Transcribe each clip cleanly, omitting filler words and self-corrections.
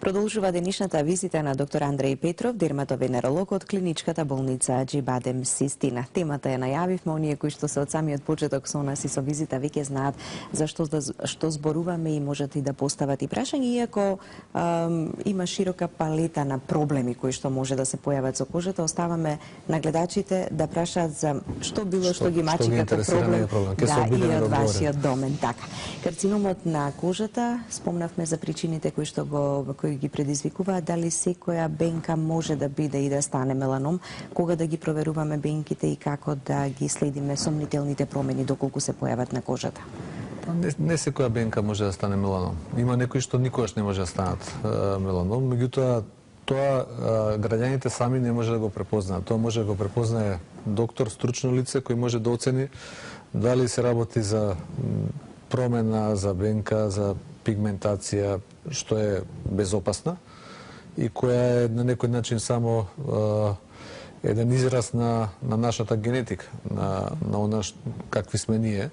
Продолжува денешната визита на доктор Андреј Петров, дерматовенеролог од клиничката болница Аџибадем Систина. Темата ја најавивме, оние кои што се од самиот почеток со нас и со визита веќе знаат за што зборуваме и можат и да постават и прашања, иако има широка палета на проблеми кои што може да се појават со кожата, оставаме на гледачите да прашаат за што било што ги мачи како проблем, да, и од вашиот домен. Така. Карциномот на кожата, спомнавме за причините кои ги предизвикуваат, дали секоја бенка може да биде и да стане меланом, кога да ги проверуваме бенките и како да ги следиме сомнителните промени доколку се појават на кожата? Не секоја бенка може да стане меланом. Има некои што никогаш не може да станат меланом, меѓутоа тоа граѓаните сами не може да го препознаат. Тоа може да го препознае доктор, стручно лице кој може да оцени дали се работи за промена, за бенка, за пигментација, што е безопасна и која е на некој начин само еден израз на нашата генетика, на она какви сме ние.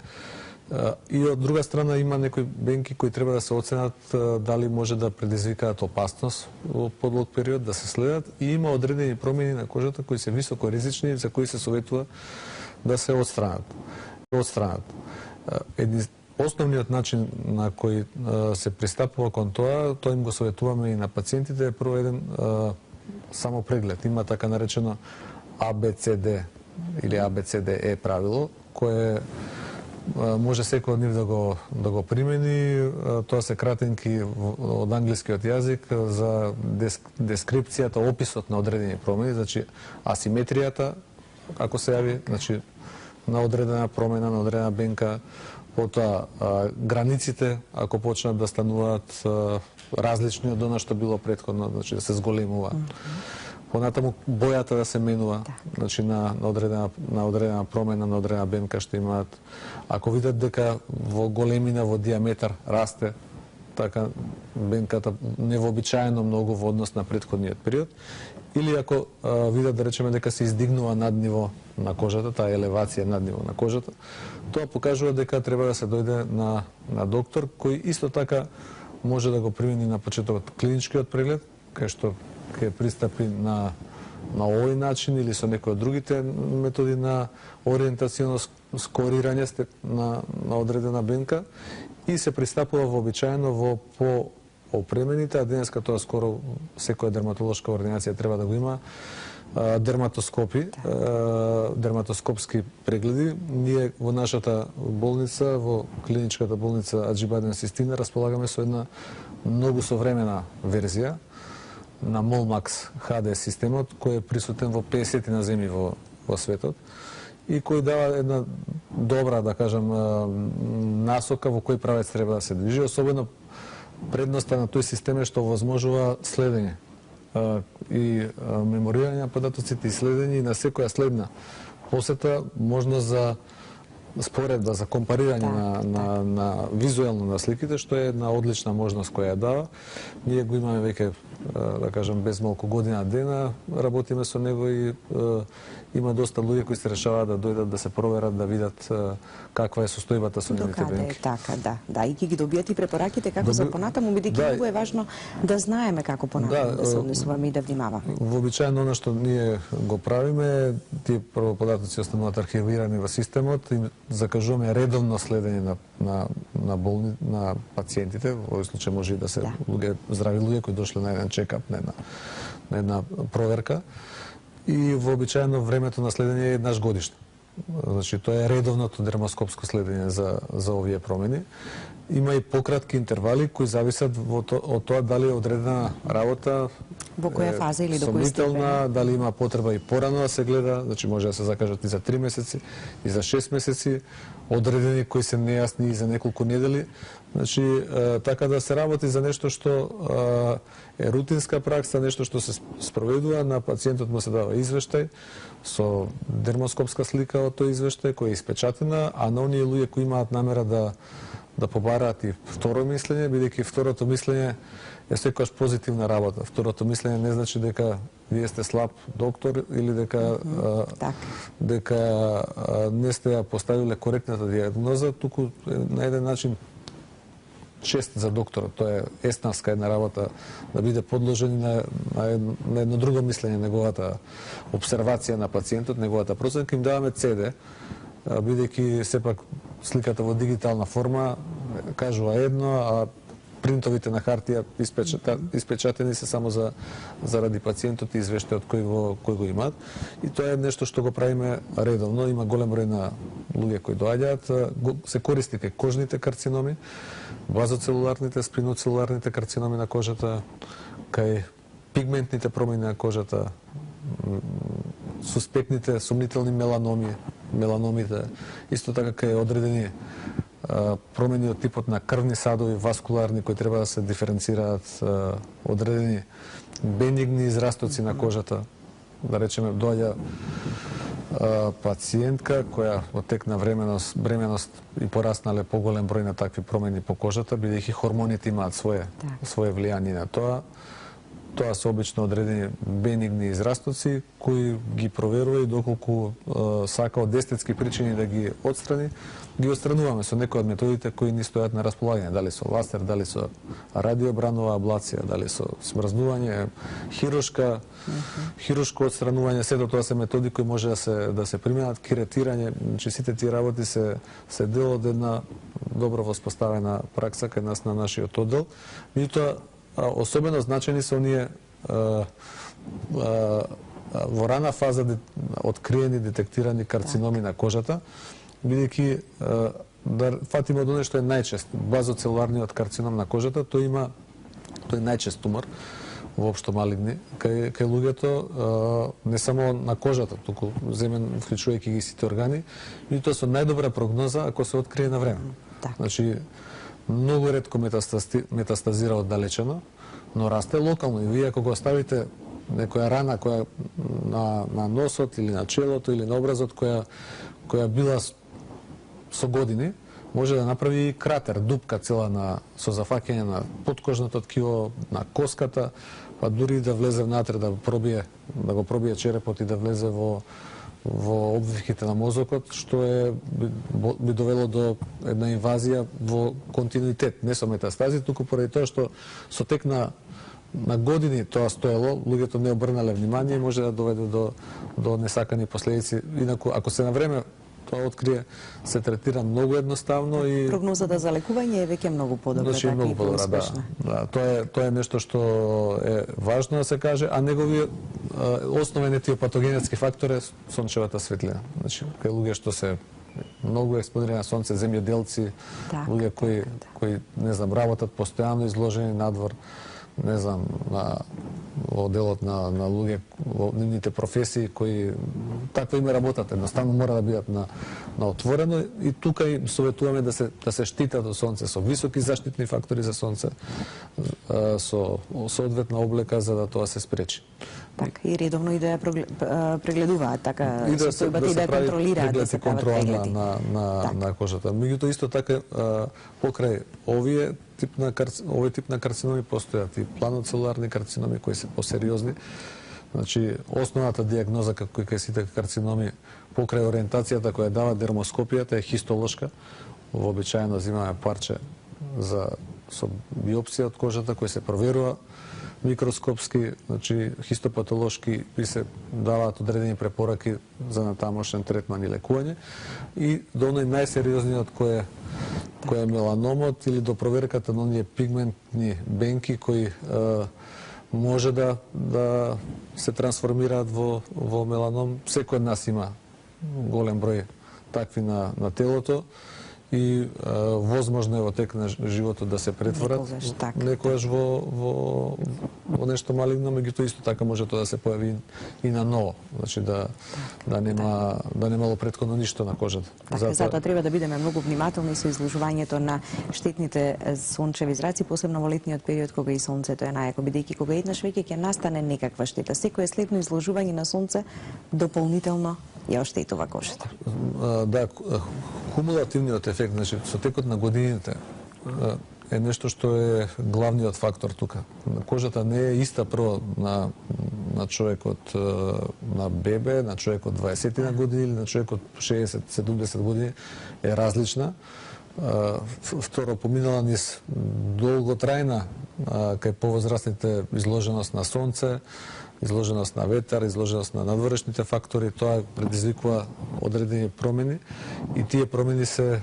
И од друга страна има некои бенки кои треба да се оценат дали може да предизвикаат опасност во подлог период, да се следат, и има одредени промени на кожата кои се високо ризични, за кои се советува да се отстранат. Основниот начин на кој се пристапува кон тоа им го советуваме и на пациентите, е прво еден само преглед. Има така наречено ABCD или ABCDE правило, кое може секој од нив да го примени. Тоа се кратенки од англискиот јазик за дескрипцијата, описот на одредени промени, значи асиметријата, ако се јави, значи на одредена промена, на одредена бенка, потоа границите, ако почнат да стануваат различни од она што било претходно, значи да се зголемува. Понатаму бојата да се менува, значи на одредена промена, на одредена бенка што имаат. Ако видат дека во големина, во диаметар расте, така бенката невообичаено многу во однос на претходниот период, или ако видат, да речеме, дека се издигнува над ниво на кожата, таа елевација над ниво на кожата, тоа покажува дека треба да се дојде на доктор, кој исто така може да го примени на почетокот клиничкиот преглед, кај што ќе пристапи на овој начин или со некои од другите методи на ориентационо скорирање на одредена бенка, и се пристапува вообичаено во поопремените, а денеска тоа скоро секоја дерматолошка ординација треба да го има, дерматоскопски прегледи. Ние во нашата болница, во клиничката болница Аџибадем Систина, располагаме со една многу современа верзија на Молмакс HD системот, кој е присутен во 50 на земји во светот и кој дава една добра, да кажам, насока во кој правец треба да се движи. Особено предноста на тој систем е што возможува следење и меморирање на податоците и следење, и на секоја следна посета можност за споредба, за компарирање на визуелно на сликите, што е една одлична можност која ја дава. Ние го имаме веќе, да кажам, без малку година дена, работиме со него и има доста луѓе кои се решаваат да дојдат да се проверат, да видат каква е состојбата со нивните бенки. Така, да, и ги добијат и препораки како за понатаму, бидејќи многу е важно да знаеме како понатаму да се однесуваме и да внимаваме. Вообичаено она што ние го правиме, тие прво податоци остануваат архивирани во системот, и закажуваме редовно следење на пациентите. Во овој случај може и да се здрави луѓе кои дошле на еден чекап, на една проверка. И вообичаено времето на следење е еднаш годишно. Значи, тоа е редовното дермоскопско следење за овие промени. Има и пократки интервали кои зависат од тоа дали е одредена работа во која фаза или до кој степен, дали има потреба и порано да се гледа, значи може да се закажат и за 3 месеци, и за 6 месеци, одредени кои се нејасни и за неколку недели. Значи, така да се работи за нешто што е рутинска пракса, нешто што се спроведува, на пациентот му се дава извештај со дермоскопска слика од тој извештај која е испечатена, а на оние луѓе кои имаат намера да побараат и второ мислење, бидејќи второто мислење е секогаш позитивна работа. Второто мислење не значи дека вие сте слаб доктор или дека не сте ја поставиле коректната диагноза, туку на еден начин чест за докторот. Тоа е еснавска една работа да биде подложен на едно друго мислење, неговата обсервација на пациентот, неговата проценка. Им даваме CD, бидејќи сепак сликата во дигитална форма кажува едно, а принтовите на хартија испечатени се само заради пациентот и извештајот кој го имаат. И тоа е нешто што го правиме редовно. Има голем број на луѓе кои доаѓаат. Се користи кај кожните карциноми, базоцелуларните, спиноцелуларните карциноми на кожата, кај пигментните промени на кожата, суспектните, сумнителни меланомите, исто така кај одредени промени од типот на крвни садови, васкуларни, кои треба да се диференцираат, одредени бенигни израстоци на кожата. Да речеме, доаѓа пациентка која во тек на бременост и пораснале поголем број на такви промени по кожата, бидејќи хормоните имаат свое влијание на тоа. Тоа се обично одредени бенигни израстоци кои ги проверува и доколку сака од естетски причини да ги отстрани, ги отстрануваме со некои од методите кои ни стојат на располагање, дали со ластер, дали со радиобранова аблација, дали со смрзнување, хируршко отстранување, сето тоа се методи кои може да се применат, кератирање, значи сите тие работи се дел од една добро воспоставена пракса кај нас на нашиот оддел. Меѓутоа, особено значени се оние во рана фаза откриени, детектирани карциноми на кожата, бидејќи да фатиме од оно што е најчест, базоцелуларниот карцином на кожата, тој е најчест тумор, воопшто малигни, кај луѓето, не само на кожата, туку земен вклучувајќи ги сите органи, и тоа со најдобра прогноза ако се открие на време. Значи, многу ретко метастазира оддалечено, но расте локално. И вие ако го оставите некоја рана која на носот или на челото или на образот која била со години, може да направи кратер, дупка цела со зафаќање на подкожното ткиво, на коската, па дури да влезе внатре, да го пробие черепот и да влезе во обвивките на мозокот, што би довело до една инвазија во континуитет, не со метастази, туку поради тоа што со тек на години тоа стоело, луѓето не обрнале внимание и може да доведе до несакани последици. Инаку, ако се на време тоа открие, се третира многу едноставно и прогнозата за лекување е веќе многу подобра, така и поуспешна. Да, тоа е нешто што е важно да се каже, а неговиот основен етиопатогенетски фактор е сончевата светлина. Значи, кај луѓе што се многу експонирани на сонце, земјоделци, луѓе кои не знам, работат постојано изложени надвор, не знам, во делот на луѓе во нивните професии кои таква им е работата, едноставно мора да бидат на отворено, и тука им советуваме да се штитат од сонце со високи заштитни фактори за сонце, со соодветна облека за да тоа се спречи. Така, и редовно и да ја прегледуваат, така состојбата и да ја контролираат, да се прават прегледи на кожата. Меѓутоа исто така покрај овој тип на карциноми постојат и планоцелуларни карциноми кои се посериозни. Значи, основната диагноза кај сите карциноми покрај ориентацијата која дава дермоскопијата е хистолошка. Вообичаено земаме парче со биопсија од кожата кој се проверува микроскопски, значи хистопатолошки и се даваат одредени препораки за натамошен третман и лекување, и до оној најсериозниот кој е меланомот или до проверката на оние пигментни бенки кои може да се трансформираат во меланом. Секој од нас има голем број такви на телото и возможно е во тек на животот да се претворат некогаш во нешто малигно, меѓутоа исто така може тоа да се појави и на ново, значи да немало претходно ништо на кожата. Затоа треба да бидеме многу внимателни со изложувањето на штетните сончеви зраци, посебно во летниот период кога и сонцето е најако, бидејќи кога еднаш веќе ќе настане некаква штета, секое следно изложување на сонце дополнително ја оштетува кожата. Да, кумулативниот ефект, значи со текот на годините е нешто што е главниот фактор тука. Кожата не е иста прво на човекот на бебе, на човекот 20 на години или на човекот 60-70 години, е различна. Второ, поминала низ долготрајна кај повозрастните изложеност на сонце, изложеност на ветар, изложеност на надворешните фактори, тоа предизвикува одредени промени и тие промени се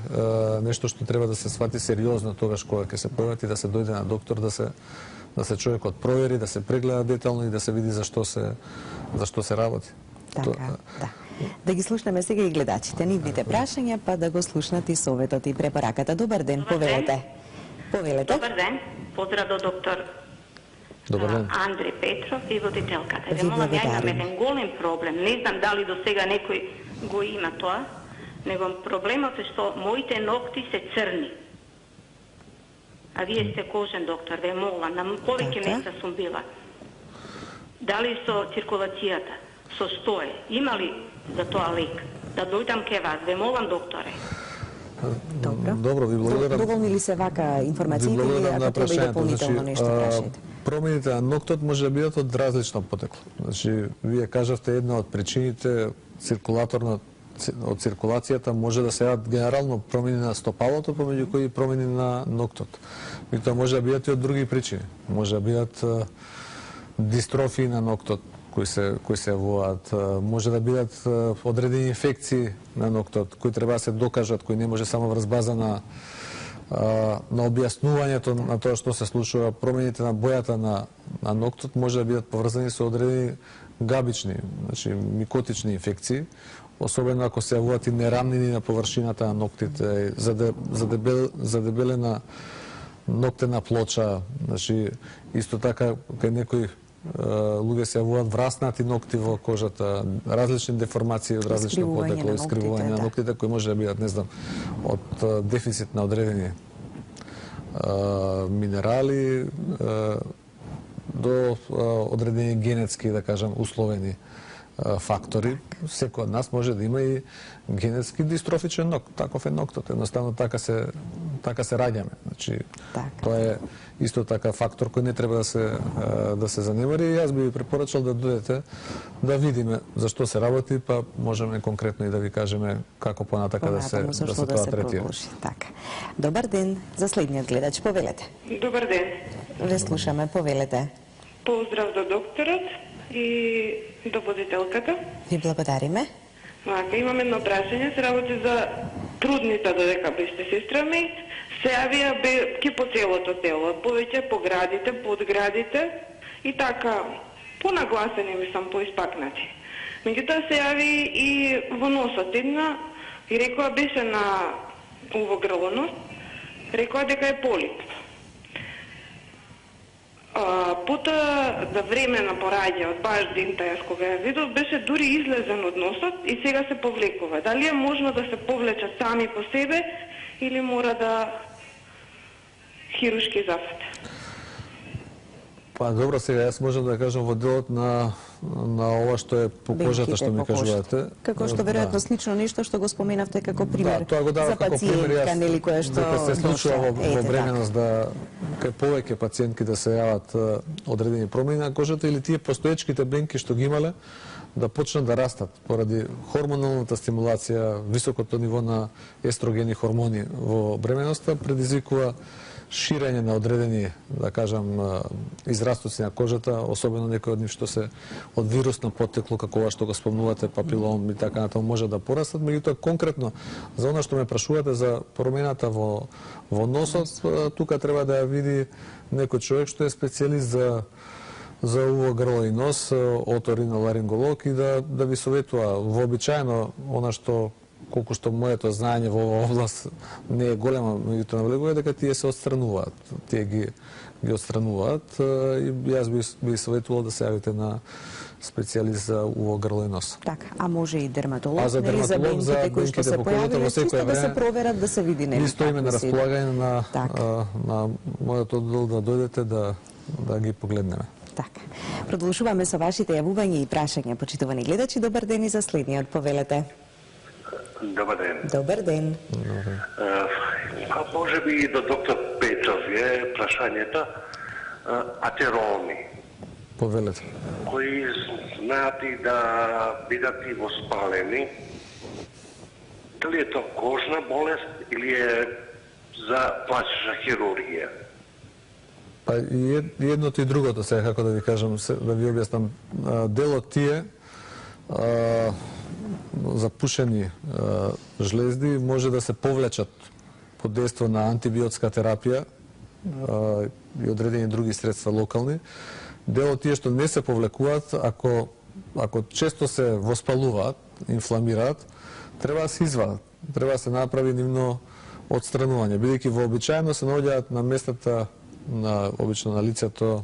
нешто што треба да се свати сериозно тогаш кога ќе се појават и да се дојде на доктор, да се човекот провери, да се прегледа детално и да се види за што се работи. Така, да. Да ги слушнеме сега и гледачите, нивните прашања, па да го слушнат и советот и препораката. Добар ден, повелете. Повелете. Добар ден, поздрав до доктор Андреј Петров и водителката. Ви Молам, ја имам благодарим. еден голем проблем. Не знам дали до сега некој го има тоа, него проблемот е што моите ногти се црни. А вие сте кожен доктор, ве молам, на повеќе Така. места сум била. Дали со циркулацијата, со стое, има ли за тоа лек? Да дојдам ке вас, ве молам, докторе. Добро, ви благодарам. Доволни ли се вака информациите или благодарам ако треба и прашањето. дополнително нешто прашајте? Промените на ноктот може да бидат од различно потекло. Значи, вие кажавте една од причините од циркулацијата може да се јават генерално промени на стопалото, помеѓу кои промени на ноктот. И тоа може да бидат и од други причини. Може да бидат дистрофии на ноктот кои се јавуваат, може да бидат одредени инфекции на ноктот кои треба да се докажат, кои не може само врз база на објаснувањето на тоа што се случува. Промените на бојата на ноктот може да бидат поврзани со одредени габични, значи микотични инфекции, особено ако се јавуваат и нерамнини на површината на ноктите, задебелена ноктена плоча, значи исто така кај некои луѓе се јавуваат враснати нокти во кожата, различни деформации од различно потекло, искривување на ноктите кои може да бидат, не знам, од дефицит на одредени минерали до одредени генетски, да кажам, условени фактори. Секој од нас може да има и генетски дистрофичен нокт. Таков е ноктот. Едноставно така се раѓаме. Значи, тоа е исто така фактор кој не треба да се занемари и јас би ви препорачал да дојдете да видиме за што се работи, па можеме конкретно и да ви кажеме како понатака да се тоа третира. Така. Добар ден за следниот гледач. Повелете. Добар ден. Ве слушаме, повелете. Поздрав до докторот и до водителката. Ви благодариме. Вака, имам едно прашање, се работи за трудница додека беше сестра ми. Се јавија ки по целото тело, повеќе по градите, под градите и така понагласени ми сам поиспакнати. Меѓутоа се јави и во носот една и рекоа беше на уво грло, рекоа дека е полип. Потоа да време на пораѓајот, баш дента јас кога ја видов, беше дури излезен од носот и сега се повлекува. Дали е можно да се повлечат сами по себе или мора да хирушки зафат? Па добро, сега јас можам да кажам во делот на ова што е по кожата што ми кажувате. Како што веројатно слично нешто што го споменавте како пример. Да, тоа го дава како пример јас. Нели која што дека се случува во бременост да кај повеќе пациентки да се јават одредени промени на кожата или тие постоечките бенки што ги имале да почнат да растат поради хормоналната стимулација, високото ниво на естрогени хормони во бременоста предизвикува ширење на одредени, да кажам, израстоци на кожата, особено некои од нив што се од вирусно поттекло, како ова што го спомнувате, папилом и така натаму, може да порастат. Меѓутоа, конкретно, за она што ме прашувате за промената во носот, тука треба да ја види некој човек што е специјалист за уво грло и нос, оториноларинголог и да ви советува. Вообичаено, она што колку што моето знаење во оваа област не е големо, меѓутоа навлегува дека тие се отстрануваат. Тие ги отстрануваат и јас би советувал да се јавите на специјалист за уво грло и нос. Така, а може и дерматолог, за дерматолог, за бенките кои што се појавиле, чисто да се проверат, да се види нели. Ние стоиме на располагање на мојот оддел да дојдете да ги погледнеме. Така. Продолжуваме со вашите јавувања и прашања, почитувани гледачи. Добар ден и за следниот, повелете. Добар ден. Добар ден. А може би и до доктор Петров е прашањето атероми. Повелете. Кои знаат и да бидат и воспалени. Дали е тоа кожна болест или е за пластична хирургија? Па и едното и другото, сега како да ви кажам, да ви објаснам. Дел од тие запушени жлезди може да се повлечат под дејство на антибиотска терапија и одредени други средства локални. Дел од тие што не се повлекуваат, ако често се воспалуваат, инфламираат, треба да се извадат, треба да се направи нивно отстранување, бидејќи вообичаено се наоѓаат на местата обично на лицето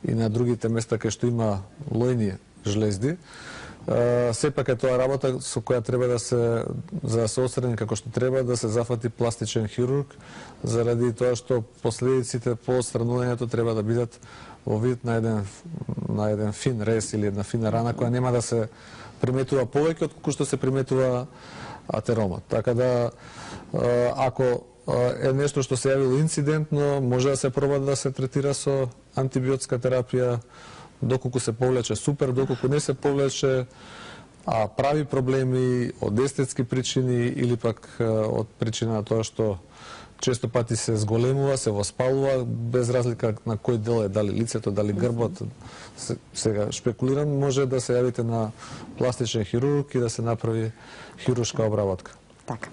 и на другите места кај што има лојни жлезди. Сепак е тоа работа со која треба да се, за да се отстрани како што треба, да се зафати пластичен хирург, заради тоа што последиците по отстранувањето треба да бидат во вид на еден фин рез или една фина рана која нема да се приметува повеќе отколку што се приметува атеромот. Така да, ако е нешто што се јавило инцидентно, може да се проба да се третира со антибиотска терапија, доколку се повлече супер, доколку не се повлече, а прави проблеми од естетски причини или пак од причина на тоа што често пати се зголемува, се воспалува, без разлика на кој дел е, дали лицето, дали грбот. Сега шпекулирам, може да се јавите на пластичен хирург и да се направи хируршка обработка. Така.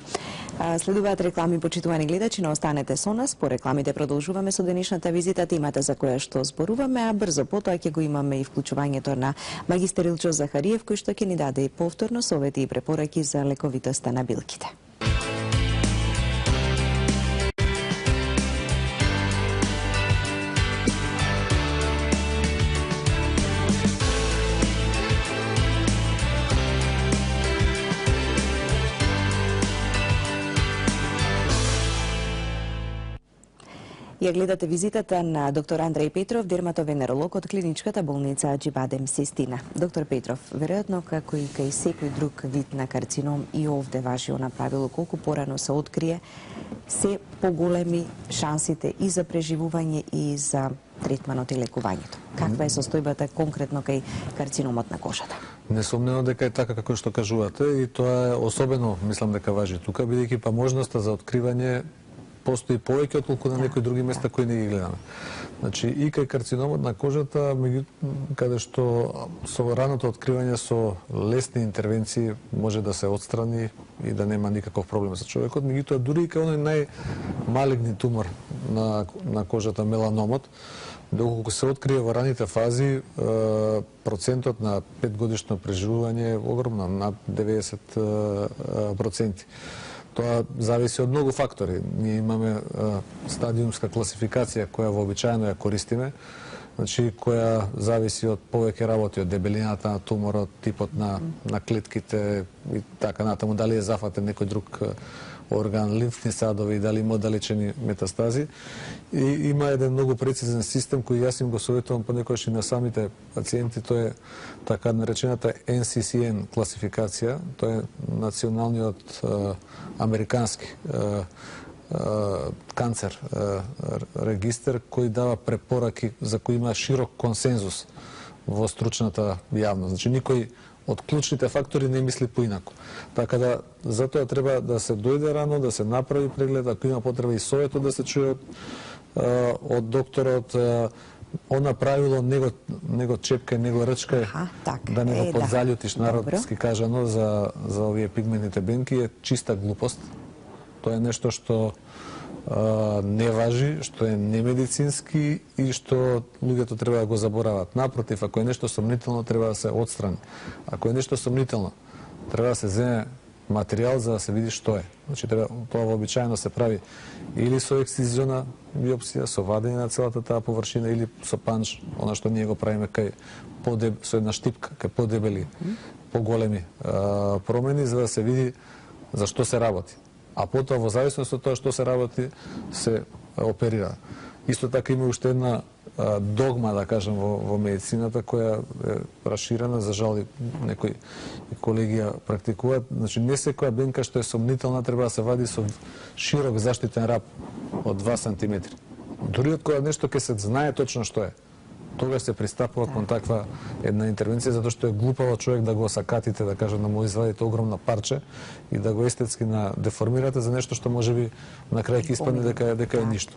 Следуваат реклами, почитувани гледачи, но останете со нас. По рекламите продолжуваме со денешната визита, темата за која што зборуваме, а брзо потоа ќе го имаме и вклучувањето на магистер Илчо Захариев, кој што ќе ни даде и повторно совети и препораки за лековитоста на билките. Ја гледате визитата на доктор Андреј Петров, дерматовенеролог од клиничката болница Аџибадем Систина. Доктор Петров, веројатно како и кај секој друг вид на карцином и овде важи она правило, колку порано се открие, се поголеми шансите и за преживување и за третманот и лекувањето. Каква е состојбата конкретно кај карциномот на кожата? Несомнено дека е така како што кажувате и тоа е особено, мислам дека важи тука, бидејќи па можноста за откривање постои повеќе отколку на некои други места кои не ги гледаме. Значи и кај карциномот на кожата, каде што со раното откривање со лесни интервенции може да се отстрани и да нема никаков проблем за човекот, меѓутоа дури и кај оној најмалигни тумор на кожата, меланомот, доколку се открие во раните фази, процентот на 5-годишно преживување е огромно, над 90%. Тоа зависи од многу фактори. Ние имаме стадиумска класификација која вообичаено ја користиме, значи која зависи од повеќе работи, од дебелината на туморот, типот на клетките и така натаму, дали е зафатен некој друг орган, лимфни садови, дали има оддалечени метастази. И има еден многу прецизен систем кој јас им го советувам понекогаш и на самите пациенти, тоа е така наречената NCCN класификација, тоа е националниот американски канцер регистер кој дава препораки за кои има широк консензус во стручната јавност. Значи никој од клучните фактори не мисли поинаку. Така да затоа треба да се дојде рано, да се направи преглед, ако има потреба и советот да се чуе од докторот, она правило него чепкај, него рчкај, да не го подзалјутиш, народски кажано, за овие пигментните бенки е чиста глупост. Тоа е нешто што не важи, што е немедицински и што луѓето треба да го заборават. Напротив, ако е нешто сомнително, треба да се отстрани. Ако е нешто сомнително, треба да се земе материјал за да се види што е. Значи, тоа вообичаено се прави или со ексцизиона биопсија, со вадење на целата таа површина, или со панч, она што ние го правиме со една штипка, кај подебели, поголеми промени, за да се види за што се работи. А потоа, во зависност од тоа што се работи, се оперира. Исто така има уште една догма, да кажем, во медицината, која е расширена, за жал и некои колеги ја практикуваат. Значи, не секоја бенка што е сомнителна треба да се вади со широк заштитен рап од 2 сантиметри. Дури од кога нешто ќе се знае точно што е. тогаш се пристапува кон таква една интервенција, затоа што е глупаво човек да го сакатите, да кажем, да му извадите огромно парче и да го естетски деформирате за нешто што можеби на крај ќе испадне дека е ништо.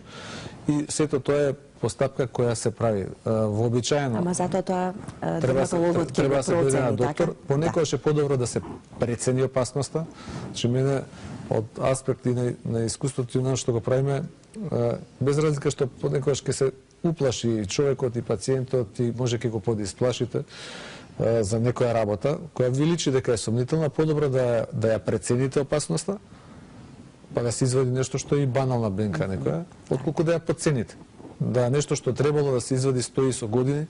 И сето тоа е постапка која се прави вообичаено. Ама затоа тоа дерматологот ќе го процени, на доктор. Понекогаш е подобро да се прецени опасноста. Че мене од аспект и на искуството и на што го правиме, без разлика што понекогаш ќе се уплаши и човекот и пациентот и може ќе го подисплашите за некоја работа која ви личи дека е сомнителна, подобро да ја прецените опасноста, па да се извади нешто што е и банална бенка некоја, отколку да ја подцените. Да нешто што требало да се извади 100 со години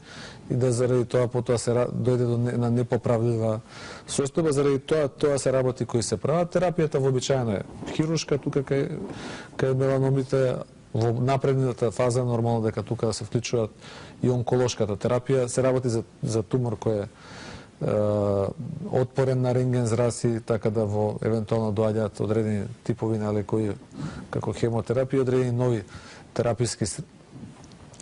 и да заради тоа потоа се дојде до на непоправлива состојба, заради тоа се работи кои се прават. Терапијата вообичаено е хируршка, тука кај меланомите во напредната фаза нормално дека тука да се вклучуваат и онколошката терапија, се работи за тумор кој е отпорен на рентген зраси, така да во евентуално доаѓаат одредени типови на лекови како хемотерапија, одредени нови тераписки,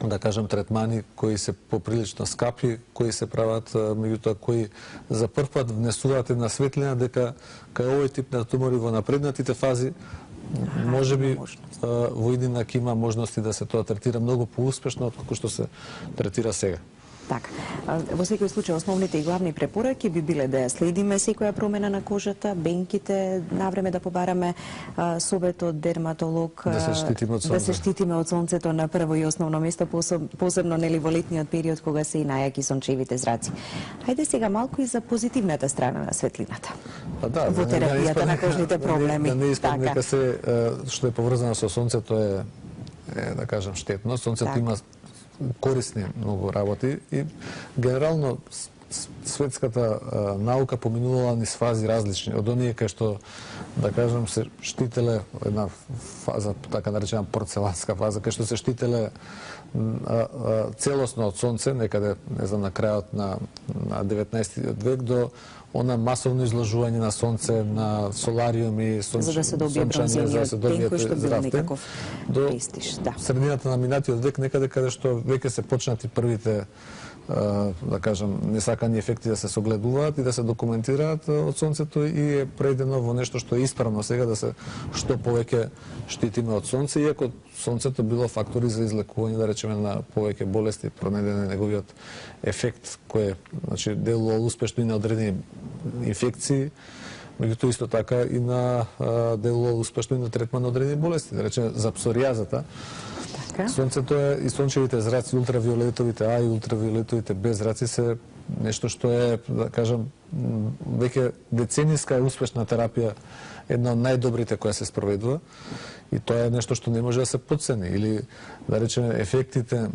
да кажем, третмани кои се поприлично скапи, кои се прават, меѓутоа кои за прв пат внесуваат една светлина дека кај овој тип на тумори во напреднатите фази можеби во иднина ќе има можности да се тоа третира многу поуспешно отколку што се третира сега. Така. Во секој случај, основните и главни препораки би биле да ја следиме секоја промена на кожата, бенките, навреме да побараме совет од дерматолог, да се штитиме од сонцето на прво и основно место, посебно нели во летниот период кога се и најаки сончевите зраци. Хајде сега малку и за позитивната страна на светлината. Па да, во терапијата на кожните проблеми. Да не испадне дека се што е поврзано со сонцето е да кажам штетно. Сонцето има корисни многу работи и генерално светската наука поминувала низ фази различни. Од оние кај што, да кажем, се штителе една фаза, така наречена порцеланска фаза, кај што се штителе целосно од сонце, некаде, не знам, на крајот на 19 век до она масовно изложување на сонце, на солариуми, за да се добие бронзениот тен кој што бил некаков престиж. Да. Средината на минатиот век, некаде каде што веќе се почнати првите да кажем, несакани ефекти да се согледуваат и да се документираат од сонцето и е преидено во нешто што е исправно сега да се што повеќе штитиме од сонце, иако сонцето било фактори за излекување, да речеме, на повеќе болести, пронеден е неговиот ефект кој е, значи, делувал успешно и на одредени инфекции, меѓутоа исто така и на делувал успешно и на третман на одредени болести, да речеме за псоријазата. Сонцето е и сончевите зраци, ултравиолетовите А и ултравиолетовите Б зраци се нешто што е, да кажам, веќе децениска и успешна терапија, една од најдобрите која се спроведува и тоа е нешто што не може да се потцени или, да речеме, ефектите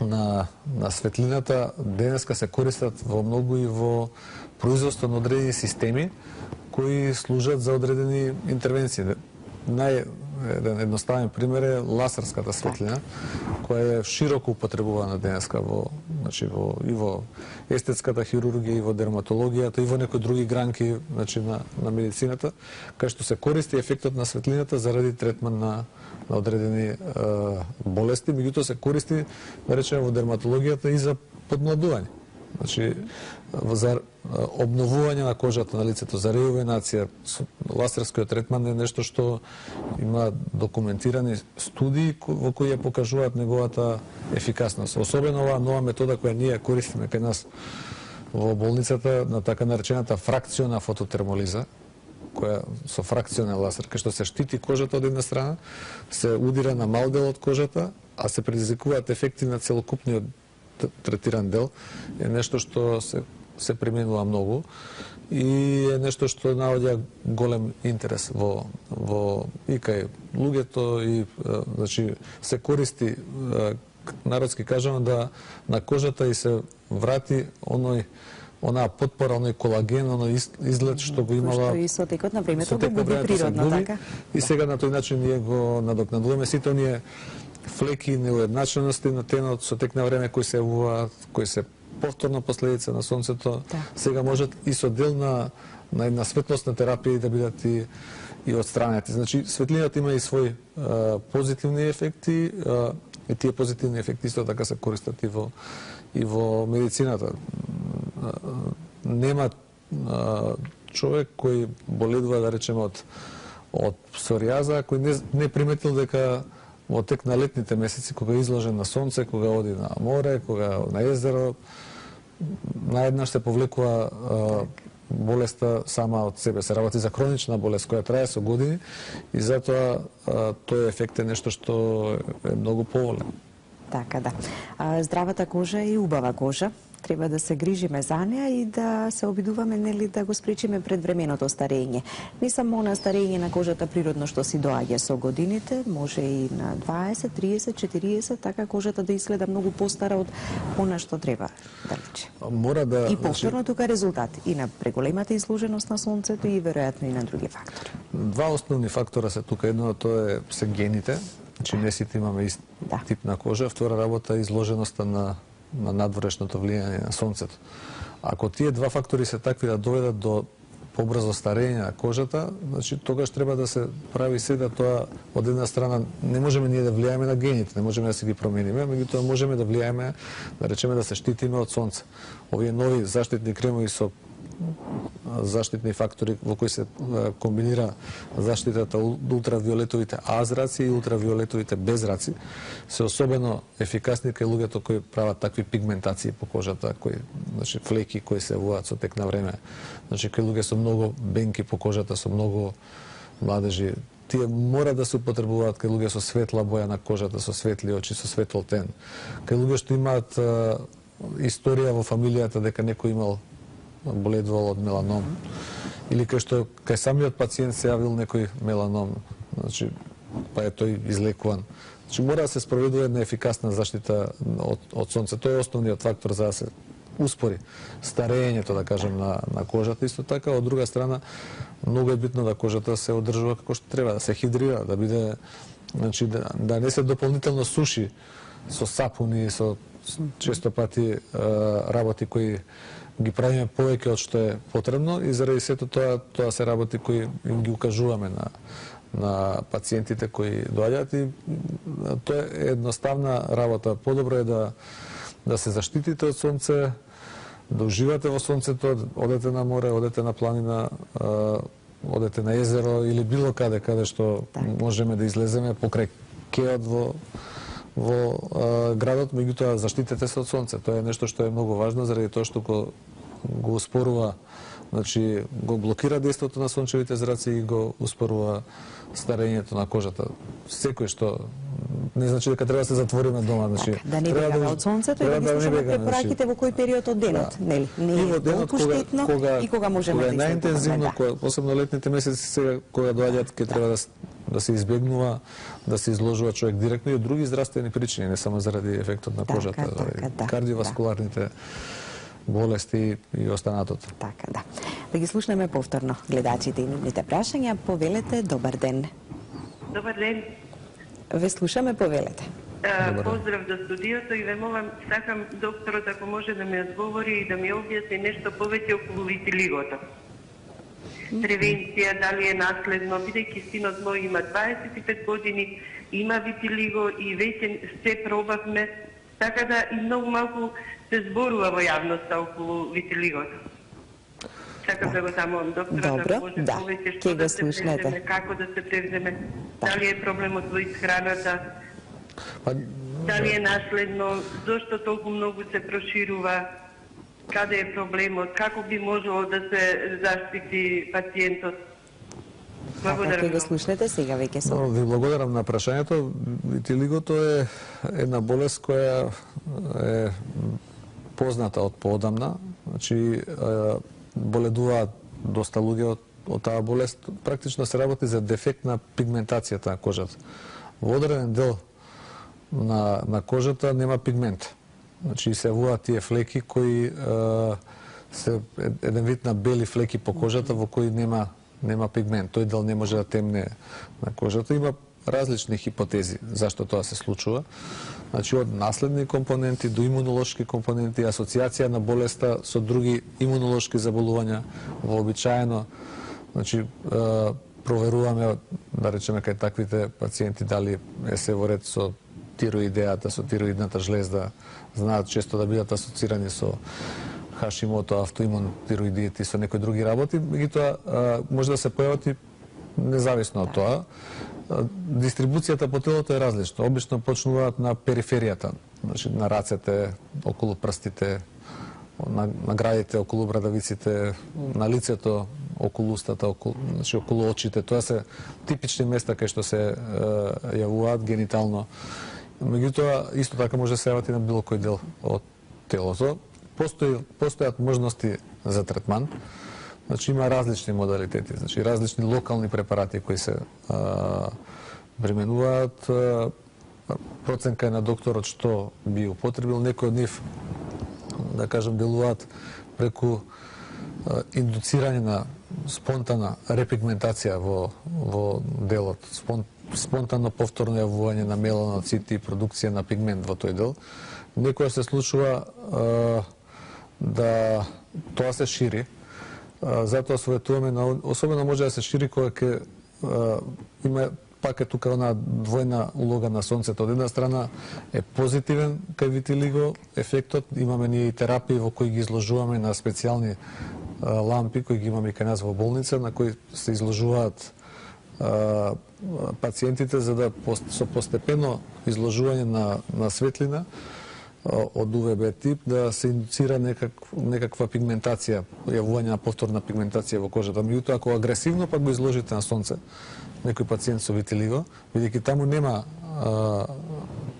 на светлината денеска се користат во многу и во производство на одредени системи кои служат за одредени интервенции. Еден едноставен пример е лазерската светлина, која е широко употребувана денеска и во естетската хирургија, и во дерматологијата, и во некои други гранки на медицината, кај што се користи ефектот на светлината заради третман на одредени болести, меѓутоа се користи, да речеме, во дерматологијата и за подмладување. Значи, за обновување на кожата на лицето, за рејувенација, лазерскиот третман е нешто што има документирани студии во кои ја покажуваат неговата ефикасност. Особено оваа нова метода која ние користиме кај нас во болницата, на така наречената фракциона фототермолиза, која со фракционен лазер, кај што се штити кожата од една страна, се удира на мал дел од кожата, а се предизвикуваат ефекти на целокупниот третиран дел, е нешто што се применува многу и е нешто што наоѓа голем интерес и кај луѓето и значи се користи, народски кажано, да на кожата и се врати онаа потпора, оној колаген, оној изглед што го имала што и со текот на времето го губи природно, така? И сега на тој начин ние го надокнадуваме сите оние флеки, неуедначености на тенот со тек на време кои се явуваат, кои се повторна последица на сонцето, сега можат и со дел на една светлосна терапија да бидат и отстранети. Значи, светлината има и своји позитивни ефекти, И тие позитивни ефекти исто така се користат и во медицината. Нема човек кој боледува, да речеме, од псоријаза, кој не приметил дека во тек на летните месеци, кога е изложен на сонце, кога оди на море, кога на езеро, наеднаш се повлекува болеста сама од себе. Се работи за хронична болест која трае со години и затоа тој ефект е нешто што е многу поволен. Така да. Здравата кожа е и убава кожа. Треба да се грижиме за неа и да се обидуваме нели да го спречиме предвременото старење. Не само на старење на кожата природно што си доаѓа со годините, може и на 20, 30, 40, така кожата да изгледа многу постара од она што треба да личи. Мора да И повторно тука резултат и на преголемата изложеност на сонцето и веројатно и на други фактори. Два основни фактора се тука. Едно тоа се гените, значи не сите имаме ист тип на кожа. Втора работа е изложеноста на надворешното влијание на сонцето. Ако тие два фактори се такви да доведат до побрзо старење на кожата, значи тогаш треба да се прави се да тоа од една страна не можеме ние да влијаеме на гените, не можеме да се ги промениме, меѓутоа можеме да влијаеме, да речеме да се штитиме од сонце. Овие нови заштитни кремови со заштитни фактори во кои се комбинира заштитата од ултравиолетовите А зраци и ултравиолетовите Б зраци, се особено ефикасни кај луѓето кои прават такви пигментации по кожата, кои, значи флеки кои се јавуваат со тек на време, значи кај луѓе со многу бенки по кожата, со многу младежи, тие мора да се употребуваат кај луѓе со светла боја на кожата, со светли очи, со светол тен. Кај луѓе што имаат историја во фамилијата дека некој имал боледувал од меланом, или кај самиот пациент се јавил некој меланом, значи, па е тој излекуван. Значи, мора да се спроведува една ефикасна заштита од сонце. Тој е основниот фактор за да се успори старењето, да кажем, на кожата. Исто така, од друга страна, многу е битно да кожата се одржува како што треба, да се хидрира, да биде, значи, да не се дополнително суши со сапуни, со често пати работи кои ги правиме повеќе од што е потребно и заради сето тоа се работи кои им ги укажуваме на пациентите кои доаѓаат и тоа е едноставна работа. Подобро е да се заштитите од сонце, да уживате во сонцето, одете на море, одете на планина, одете на езеро или било каде што можеме да излеземе покрај кеот во градот, меѓутоа заштитете се од сонце. Тоа е нешто што е многу важно заради тоа што го успорува, значи го блокира дејството на сончевите зраци и го успорува старењето на кожата. Секој што не значи дека треба да се затвориме дома, значи да не бегаме од сонцето и да ги слушаме препораките во кој период од денот, нели? Не е толку штетно и кога можеме да излеземе. Кога е најинтензивно, посебно летните месеци сега кога доаѓаат ќе треба да се избегнува да се изложува човек директно и од други здравствени причини, не само заради ефектот на кожата, кардиоваскуларните болести и останатото. Така, да. Да ги слушнеме повторно гледачите и нивните прашања. Повелете, добар ден. Добар ден. Ве слушаме, повелете. Поздрав до студиото и ве молам, сакам докторот ако може да ми одговори и да ми објасни нешто повеќе околу витилигото. Превенција, дали е наследно, бидејќи синот мој има 25 години, има витилиго и веќе се пробавме, така да и многу малку се зборува во јавноста околу витилигото. Сакам да го замолам докторот да може повеќе што да се превземе, како да се превземе, дали е проблемот во исхраната, дали е наследно, зошто толку многу се проширува, каде е проблемот, како би можело да се заштити пациентот. Благодарам. Како го слушнете сега веќе со. Ви благодарам на прашањето. Витилигото е една болест која е позната од поодамна. Значи боледуваат доста луѓе од таа болест. Практично се работи за дефект на пигментацијата на кожата. Во одреден дел на кожата нема пигмент. Значи се јавуваат тие флеки кои се еден вид на бели флеки по кожата во кои нема пигмент. Тој дел не може да темне на кожата. Има различни хипотези зашто тоа се случува. Значи од наследни компоненти до имунолошки компоненти, асоциација на болеста со други имунолошки заболувања, вообичаено, значи проверуваме, да речеме, кај таквите пациенти дали е се во ред со тироидеата, со тироидната жлезда, знаат често да бидат асоцирани со Хашимото, автоимун тироидиит и со некои други работи, меѓутоа може да се појават и независно од тоа. Дистрибуцијата по телото е различна. Обично почнуваат на периферијата, значи на рацете, околу прстите, на градите, околу брадавиците, на лицето, околу устата, околу очите. Тоа се типични места кај што се јавуваат генитално. Меѓутоа, исто така може да се јават и на било кој дел од телото. Постојат можности за третман. Значи има различни модалитети, значи различни локални препарати кои се применуваат. Проценка е на докторот што би употребил. Некои од нив, да кажем, делуваат преку индуцирање на спонтана репигментација во делот, спонтано повторно јавување на меланоцити и продукција на пигмент во тој дел. Некоја се случува да тоа се шири, затоа советуваме, особено може да се шири кога има пак е тука она двојна улога на сонцето. Од една страна е позитивен кај витилиго ефектот, имаме ние и терапии во кои ги изложуваме на специјални лампи кои ги имаме кај нас во болница, на кои се изложуваат пациентите за да со постепено изложување на светлина од УВБ тип да се индуцира некаква пигментација, јавување на повторна пигментација во кожата. Меѓутоа, ако агресивно пак го изложите на сонце, некој пациент со витилиго, бидејќи таму нема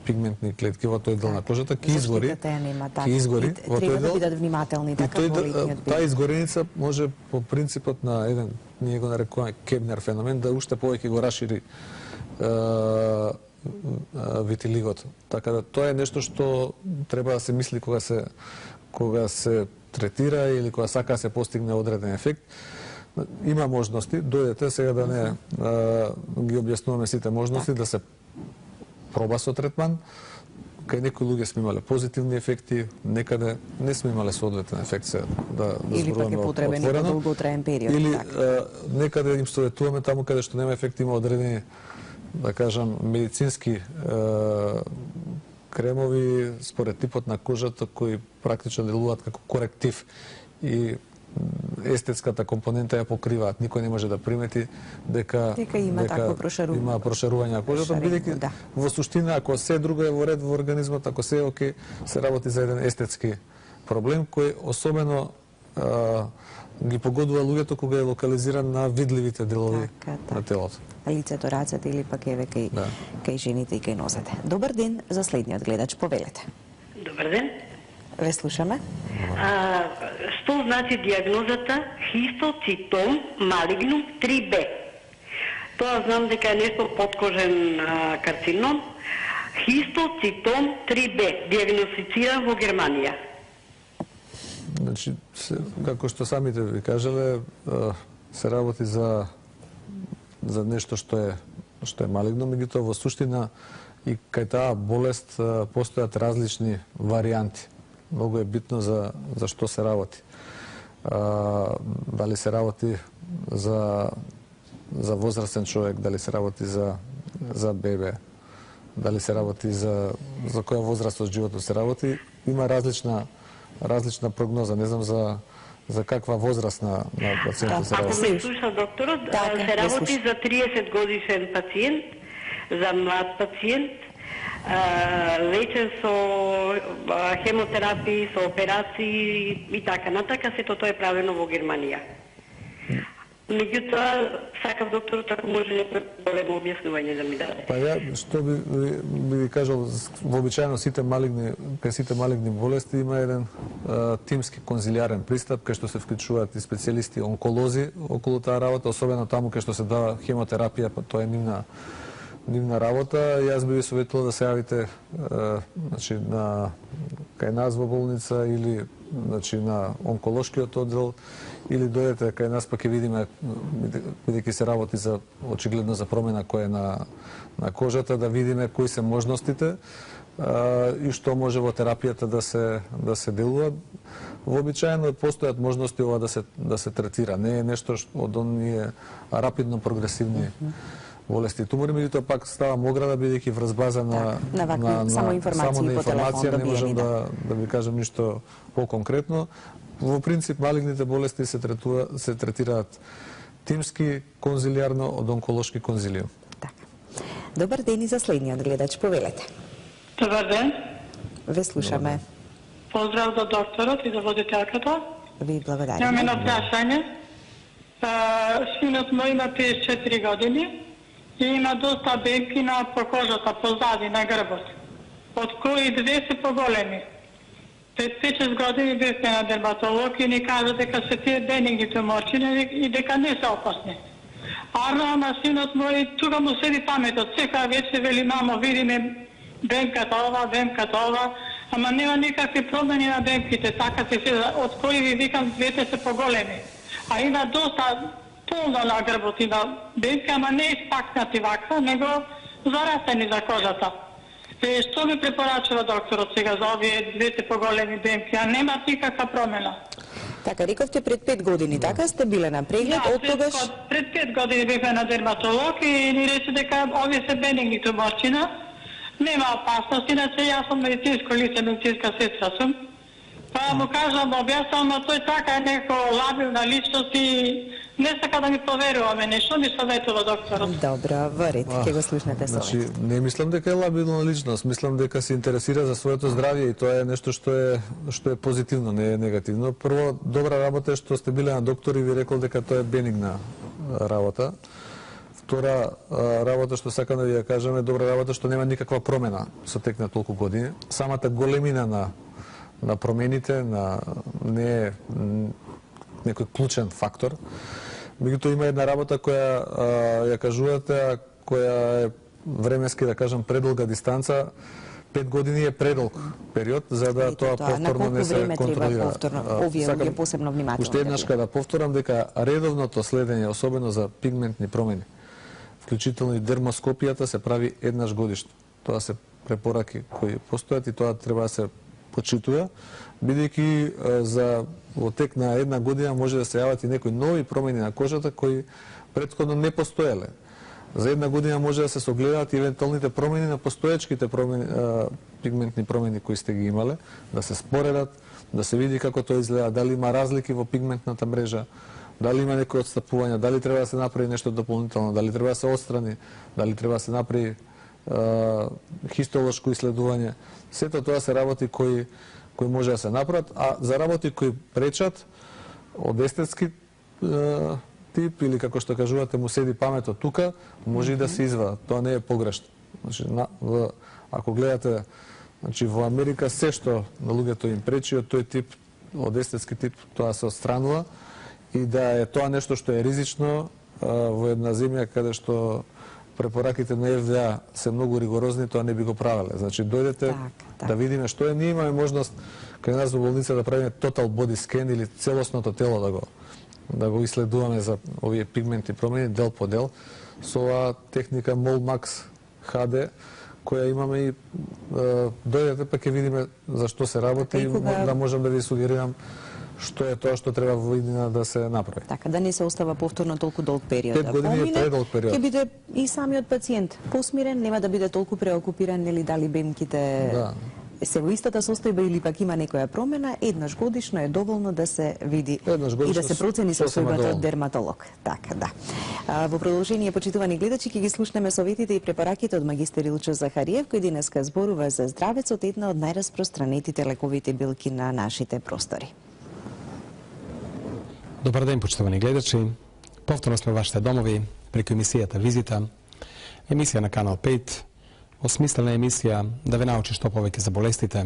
пигментни клетки во тој дел на кожата, ќе изгори во тој дел. Треба да бидат внимателни така во летниот период. Таа изгореница може по принципот на еден, ние го нарекуваме Кебнер феномен, да уште повеќе го расшири витилигото. Така да тоа е нешто што треба да се мисли кога се третира или кога сака да се постигне одреден ефект. Има можности, дојдете сега да не ги објаснуваме сите можности, да се проба со третман. Кај некои луѓе сме имале позитивни ефекти, некаде не сме имале соодветен ефект, се да или пак е потребен и подолготраен период. Или некаде им советуваме таму каде што нема ефект, има одредени, да кажам, медицински кремови според типот на кожата кои практично делуваат како коректив и естетската компонента ја покриваат. Никој не може да примети дека има такво прошарување. Има прошарување на кожата, бидејќи во суштина ако се друго е во ред во организмот, ако се е окей, се работи за еден естетски проблем кој особено ги погодува луѓето кога е локализиран на видливите делови на телото. Лицето, рацете или пак еве кај жените и кај нозете. Добар ден за следниот гледач, повелете. Добар ден. Ве слушаме. Што значи диагнозата хистоцитом малигнум 3B? Тоа знам дека е нешто подкожен карцином. Хистоцитом 3B, диагностициран во Германија. Значи, како што самите ви кажале, се работи за нешто што е малигно, меѓутоа во суштина и кај таа болест постојат различни варијанти. Многу е битно за што се работи. Дали се работи за возрастен човек, дали се работи за бебе, дали се работи за која возраст од животот се работи. Има различна прогноза. Не знам за каква возраст на пациентот се работи. Ако ме слуша докторот, се работи за 30 годишен пациент, за млад пациент, лечен со хемотерапии, со операции и така натака, сето тоа е правено во Германија. Меѓутоа, сакав докторот ако може големо објаснување да ми даде. Па ја, што би кажал, вообичаено кај сите малигни болести има еден тимски конзилиарен пристап, кај што се вклучуваат и специјалисти онколози околу таа работа, особено таму кај што се дава хемотерапија, па тоа е нивна работа. Јас би ви советувал да се јавите значи, кај нас во болница или значи, на онколошкиот оддел, или дојдете кај нас па ќе видиме, бидејќи се работи очигледно за промена која е на кожата, да видиме кои се можностите и што може во терапијата да се делува. Вообичаено постојат можности ова да се третира. Не е нешто од оние рапидно прогресивни болести и тумори, меѓутоа пак ставам ограда бидејќи врз база на само информации по телефон не можам да ви кажам ништо по-конкретно. Во принцип малигните болести се третираат тимски конзилијарно од онколошки конзилиум. Така. Добар ден и за следниот гледач, повелете. Добар ден. Ве слушаме. Поздрав до докторот и до водителката. Ви благодарам. Имам едно прашање. Синот мој има 54 години и има доста бенки по кожата, позади, на грбот, од кои 2 се поголеми. Пред 5-6 години бевме на дерматолог и ни кажа дека се тие бенигни туморчини и дека не се опасни. Ама синот мој, тука му седи паметот, сека вече вели мамо, видиме бенката ова, ама нема никакви промени на бенките, така се од кои ви викам 2 се поголеми. А има доста полно на грбот, има бенки, ама не испакнати ваква, него зарастени за кожата. Што ми препорачува докторот сега за овие 2 поголеми бенки, а нема никаква промена? Така, рековте пред 5 години, така сте биле на преглед, од тогаш? Пред 5 години бевме на дерматолог и ни рече дека овие се бенигни туморчина, нема опасност, иначе јас сум медицинско лице, медицинска сестра сум. Па му кажам, објаснам, но тој така е неко лабилна личност и не сака да ми поверуваме нешто, ми советува докторот. Добро, во ред, ќе го слушнете совет. Значи, не мислам дека е лабилна личност, мислам дека се интересира за своето здравје и тоа е нешто што е позитивно, не е негативно. Прво, добра работа е што сте биле на доктор и ви рекол дека тоа е бенигна работа. Втора работа што сакам да ви ја кажам е добра работа што нема никаква промена со тек на толку години. Самата големина на промените не е некој клучен фактор. Меѓутоа има една работа која ја кажувате, која е временски, да кажам, предолга дистанца. 5 години е предолг период за да тоа повторно не се контролира. Овие посебно внимателно. Уште еднаш да повторам дека редовното следење, особено за пигментни промени, вклучително и дермоскопијата, се прави еднаш годишно. Тоа се препораки кои постојат и тоа треба да се почитува, бидејќи во тек на една година може да се јават и некои нови промени на кожата кои претходно не постоеле. За една година може да се согледаат и евентуалните промени на постоечките пигментни промени кои сте ги имале, да се споредат, да се види како тоа изгледа, дали има разлики во пигментната мрежа, дали има некои отстапувања, дали треба да се направи нешто дополнително, дали треба да се отстрани, дали треба да се направи хистолошко исследување. Сето тоа се работи кои може да се направат, а за работи кои пречат од естетски тип или како што кажувате му седи паметот тука, може и да се извадат. Тоа не е погрешно. Значи, ако гледате, значи во Америка се што на луѓето им пречи од тој тип, од естетски тип, тоа се отстранува и да е тоа нешто што е ризично во една земја каде што препораките на FDA се многу ригорозни, тоа не би го правеле. Значи, дојдете да видиме што е. Ние имаме можност кај нас во болница да правиме total body scan или целосното тело да го исследуваме за овие пигментни промени дел по дел со оваа техника MolMax HD која имаме и дојдете па ќе видиме за што се работи и да можам да ви сугерирам што е тоа што треба во иднина да се направи. Така, да не се остава повторно толку долг период. 5 години е предолг период. Ќе биде и самиот пациент посмирен, нема да биде толку преокупиран, нели дали бенките се во истата состојба или пак има некоја промена, еднаш годишно е доволно да се види и да се процени состојбата од дерматолог. Така, да. Во продолжение, почитувани гледачи, ќе ги слушнеме советите и препораките од магистер Илчо Захариев, кој денеска зборува за здравецот, една од најраспространетите лековите билки на нашите простори. Добар ден, почитувани гледачи. Повторно сме вашите домови преку емисијата Визита, емисија на Канал 5, осмислена емисија да ве научи што повеќе за болестите.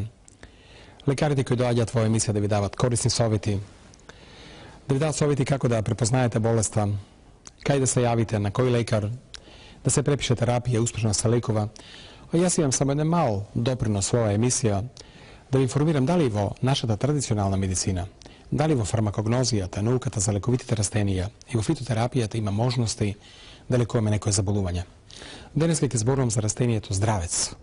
Лекарите кои доаѓаат во емисија да ви дават корисни совети, да ви дават совети како да препознаете болеста, кај да се јавите, на кој лекар, да се препише терапија, успешно се лекува. А јас имам само еден мал допринос во оваа емисија да ви информирам дали во нашата традиционална медицина, дали во фармакогнозијата, науката за лековитите растенија и во фитотерапијата има можности да лекуваме некои заболување. Денес ќе зборувам за растението здравец.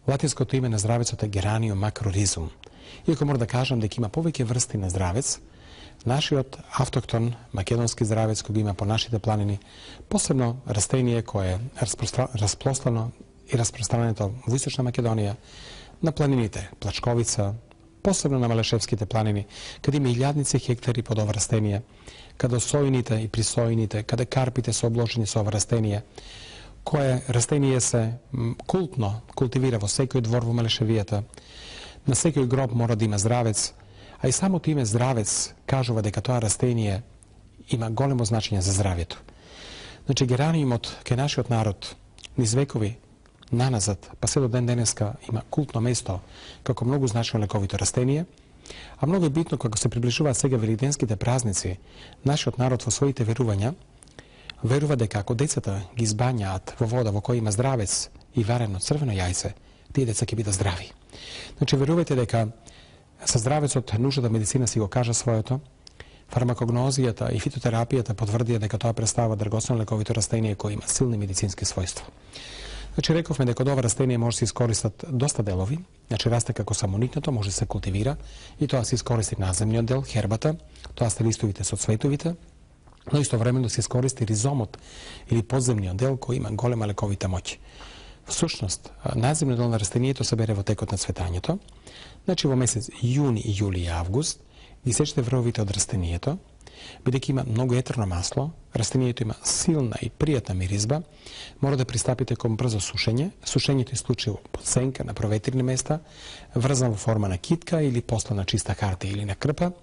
Латинското име на здравецот е Geranium macrorhizum. Иако мора да кажам дека има повеќе врсти на здравец, Нашиот автохтон македонски здравец кој го има по нашите планини, посебно растение кое е распространо и распространето во Источна Македонија, на планините Плачковица, посебно на Малешевските планини, каде има илјадници хектари под ова растение, каде сојните и присојните, каде карпите се обложени со ова растение, кое растение се култно култивира во секој двор во Малешевијата. На секој гроб мора да има здравец, а и самото име здравец кажува дека тоа растение има големо значење за здравјето. Значи, гераниумот кај нашиот народ низ векови наназад, па се до ден денеска има култно место како многу значено лековито растение, а многу е битно кога се приближуваат сега великденските празници, нашиот народ во своите верувања верува дека ако децата ги избањаат во вода во која има здравец и варено црвено јајце, тие деца ќе бидат здрави. Значи, верувајте дека со здравецот научната медицина си го кажа своето, фармакогнозијата и фитотерапијата потврдија дека тоа представува драгоцено лековито растение кој има силни медицински својства. Значи, рековме дека од ова растение може да се искористат доста делови, значи расте како самоникнато, може да се култивира и тоа се искористи наземниот дел, хербата, тоа се листовите со цветовите, но истовремено се искористи ризомот или подземниот дел кој има голема лековита моќ. Всушност, наземниот дел на растението се бере во текот на цветањето. Значи, во месец јуни, јули и август ги сечете врвовите од растението, бидејќи има многу етерно масло, растението има силна и пријатна миризба, мора да пристапите кон брзо сушење. Сушењето исклучиво под сенка на проветрени места, врзан во форма на китка или посла на чиста хартија или на крпа.